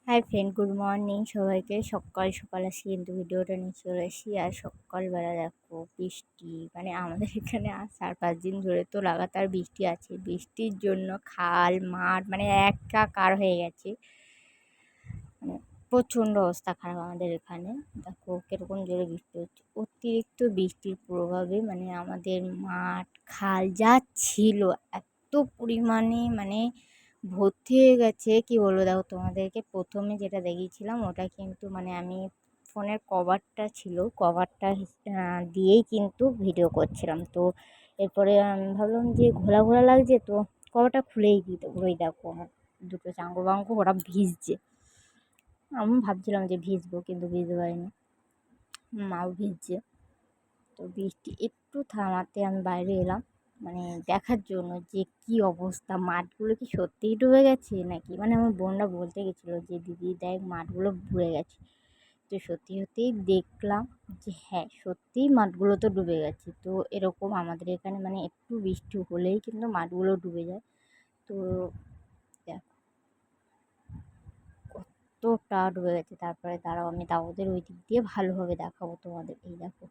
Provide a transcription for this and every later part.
Hi friend, good morning সবাইকে। সকাল সকাল আজকে কিন্তু ভিডিওটা নিয়ে চলে এসেছি। আর সকালবেলা দেখো বৃষ্টি, মানে আমাদের এখানে 4-5 দিন ধরে তো লাগাতার বৃষ্টি আছে। বৃষ্টির জন্য খাল মাঠ মানে একাকার হয়ে গেছে। মানে প্রচণ্ড অবস্থা খারাপ আমাদের এখানে। দেখো কিরকম জোরে বৃষ্টি হচ্ছে। অতিরিক্ত বৃষ্টির প্রভাবে মানে আমাদের মাঠ খাল যা ছিল এত পরিমাণে মানে ভর্তি হয়ে গেছে, কি বলবো। দেখো তোমাদেরকে প্রথমে যেটা দেখিয়েছিলাম ওটা কিন্তু মানে আমি ফোনের কভারটা ছিল, কভারটা দিয়েই কিন্তু ভিডিও করছিলাম। তো এরপরে আমি ভাবলাম যে ঘোলা ঘোলা লাগছে, তো কভারটা খুলেই দিই। তো ওই দেখো আমার দুটো চাঙ্গু বাঙ্গু ওরা ভিজছে। আমি ভাবছিলাম যে ভিজবো, কিন্তু ভিজতে পারিনি, মাও ভিজছে। তো বৃষ্টি একটু থামাতে আমি বাইরে এলাম, মানে দেখার জন্য যে কি অবস্থা, মাঠগুলো কি সত্যিই ডুবে গেছে নাকি। মানে আমার বোনরা বলতে গেছিলো যে দিদি দেখ মাঠগুলো ডুবে গেছে। তো সত্যি সত্যিই দেখলাম যে হ্যাঁ, সত্যিই মাঠগুলো তো ডুবে গেছে। তো এরকম আমাদের এখানে মানে একটু বৃষ্টি হলেই কিন্তু মাঠগুলো ডুবে যায়। তো দেখো কতটা ডুবে গেছে। তারপরে দাঁড়াও, আমি দাউদের ওই দিক দিয়ে ভালোভাবে দেখাবো তোমাদের। এই দেখো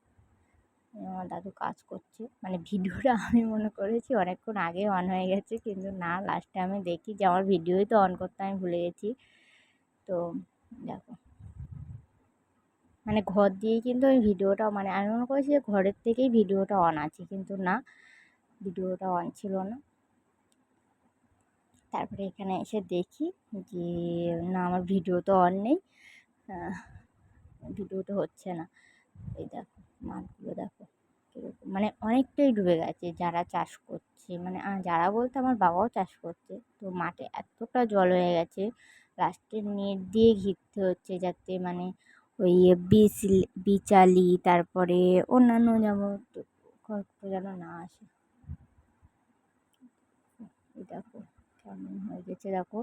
আমার দাদু কাজ করছে, মানে ভিডিওটা আমি মনে করেছি অনেকক্ষণ আগে অন হয়ে গেছে, কিন্তু না, লাস্টে আমি দেখি যে আমার ভিডিওই তো অন করতে আমি ভুলে গেছি। তো দেখো মানে ঘর দিয়েই কিন্তু আমি ভিডিওটা, মানে আমি মনে করেছি যে ঘরের থেকেই ভিডিওটা অন আছে, কিন্তু না, ভিডিওটা অন ছিল না। তারপরে এখানে এসে দেখি যে না, আমার ভিডিও তো অন নেই, ভিডিওটা হচ্ছে না। এই দেখো মাঠগুলো দেখো কিরকম, মানে অনেকটাই ডুবে গেছে। যারা চাষ করছে, মানে যারা বলতে আমার বাবাও চাষ করছে, তো মাঠে এতটা জল হয়ে গেছে, লাস্টে নেট দিয়ে ঘিরতে হচ্ছে যাতে মানে ওই বিচালি, তারপরে অন্যান্য যেমন যেন না আসে। এই দেখো কেমন হয়ে গেছে দেখো,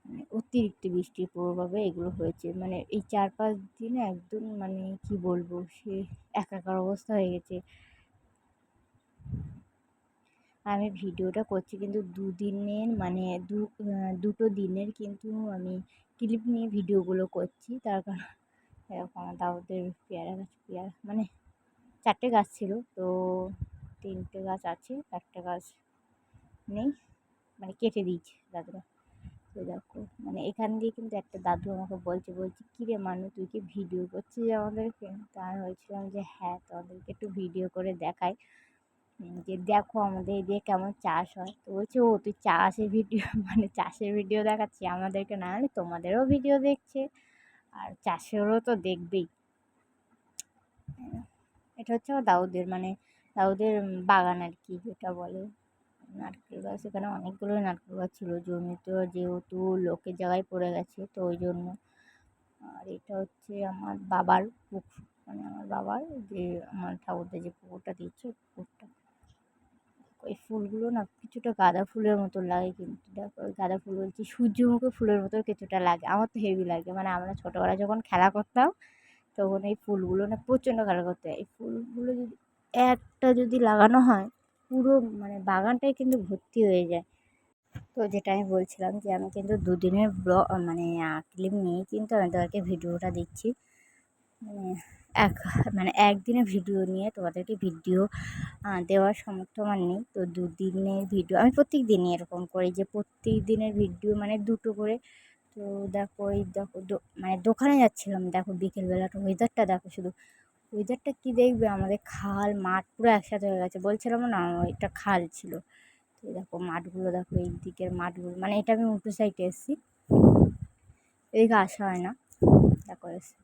মানে অতিরিক্ত বৃষ্টির প্রভাবে এগুলো হয়েছে। মানে এই 4-5 দিনে একদম মানে কি বলবো, সে একাকার অবস্থা হয়ে গেছে। আমি ভিডিওটা করছি কিন্তু দুদিনের, মানে দুটো দিনের কিন্তু আমি ক্লিপ নিয়ে ভিডিওগুলো করছি। তার কারণ এরকম আমার দাউদের পেয়ারা গাছ, পেয়ারা মানে 4টে গাছ ছিল, তো 3টে গাছ আছে, একটা গাছ নেই, মানে কেটে দিয়েছে দাদুরা। তো দেখো মানে এখান দিয়ে কিন্তু একটা দাদু আমাকে বলছে কী রে মানু, তুই কি ভিডিও করছিস আমাদেরকে? তা আমি বলছিলাম যে হ্যাঁ, তোমাদেরকে একটু ভিডিও করে দেখাই যে দেখো আমাদের এদিকে কেমন চাষ হয়। তো বলছে ও তুই চাষের ভিডিও মানে চাষের ভিডিও দেখাচ্ছি আমাদেরকে, না হলে তোমাদেরও ভিডিও দেখছে আর চাষেরও তো দেখবেই। এটা হচ্ছে আমার দাউদের, মানে দাউদের বাগান আর কি, যেটা বলে নারকেল গাছ। এখানে অনেকগুলো নারকেল গাছ ছিল, জমিতে যেহেতু লোকের জায়গায় পড়ে গেছে তো ওই জন্য। আর এটা হচ্ছে আমার বাবার পুকুর, মানে আমার বাবার যে আমার ঠাকুরদা যে পুকুরটা দিচ্ছে পুকুরটা। ওই ফুলগুলো না কিছুটা গাঁদা ফুলের মতো লাগে, কিন্তু দেখো ওই গাঁদা ফুল বলছি, সূর্যমুখী ফুলের মতো কিছুটা লাগে। আমার তো হেভি লাগে, মানে আমরা ছোটোবেলায় যখন খেলা করতাম তখন এই ফুলগুলো না প্রচণ্ড খেলা করতে হয়। এই ফুলগুলো যদি একটা যদি লাগানো হয়, পুরো মানে বাগানটাই কিন্তু ভর্তি হয়ে যায়। তো যেটা আমি বলছিলাম যে আমি কিন্তু দুদিনের মানে ক্লিপ নিয়ে কিন্তু আমি তোমাদেরকে ভিডিওটা দিচ্ছি। মানে এক মানে একদিনে ভিডিও নিয়ে তোমাদেরকে ভিডিও দেওয়ার সামর্থ্য আমার নেই। তো দুদিনের ভিডিও আমি প্রত্যেক দিনই এরকম করি যে প্রত্যেক দিনের ভিডিও মানে দুটো করে। তো দেখো এই দেখো মানে দোকানে যাচ্ছিলাম, দেখো বিকেলবেলাটা ওয়েদারটা দেখো, শুধু ওয়েদারটা কী দেখবে, আমাদের খাল মাঠ পুরো একসাথে হয়ে গেছে। বলছিলাম না এটা খাল ছিল। তো দেখো মাঠগুলো দেখো, এই দিকের মাঠগুলো, মানে এটা আমি উল্টো সাইডে এসেছি, এদিকে আসা হয় না। দেখো এসে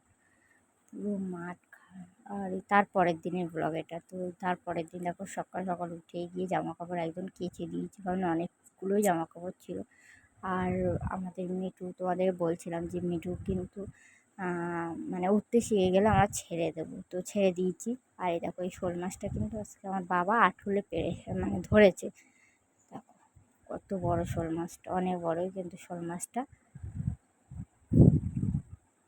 পুরো মাঠ খাল। আর এই তারপরের দিনের ব্লগ এটা। তো তারপরের দিন দেখো সকাল সকাল উঠে গিয়ে জামা কাপড় একদম কেচে দিয়েছি, কারণ অনেকগুলোই জামা কাপড় ছিল। আর আমাদের মিঠু, তোমাদের বলছিলাম যে মিঠু কিন্তু মানে উঠতে শিখে গেলে আমরা ছেড়ে দেবো, তো ছেড়ে দিয়েছি। আর এই দেখো এই শোল মাছটা কিন্তু আজকে আমার বাবা আঠুলে পেরে মানে ধরেছে। দেখো কত বড় শোল মাছটা, অনেক বড়ই কিন্তু শোল মাছটা।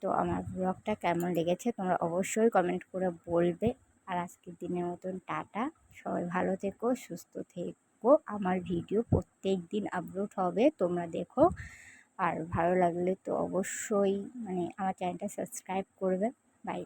তো আমার ব্লগটা কেমন লেগেছে তোমরা অবশ্যই কমেন্ট করে বলবে। আর আজকের দিনের মতন টাটা, সবাই ভালো থেকো, সুস্থ থেকো। আমার ভিডিও প্রত্যেক দিন আপলোড হবে, তোমরা দেখো। আর ভালো লাগলে তো অবশ্যই মানে আমার চ্যানেলটা সাবস্ক্রাইব করবে। বাই।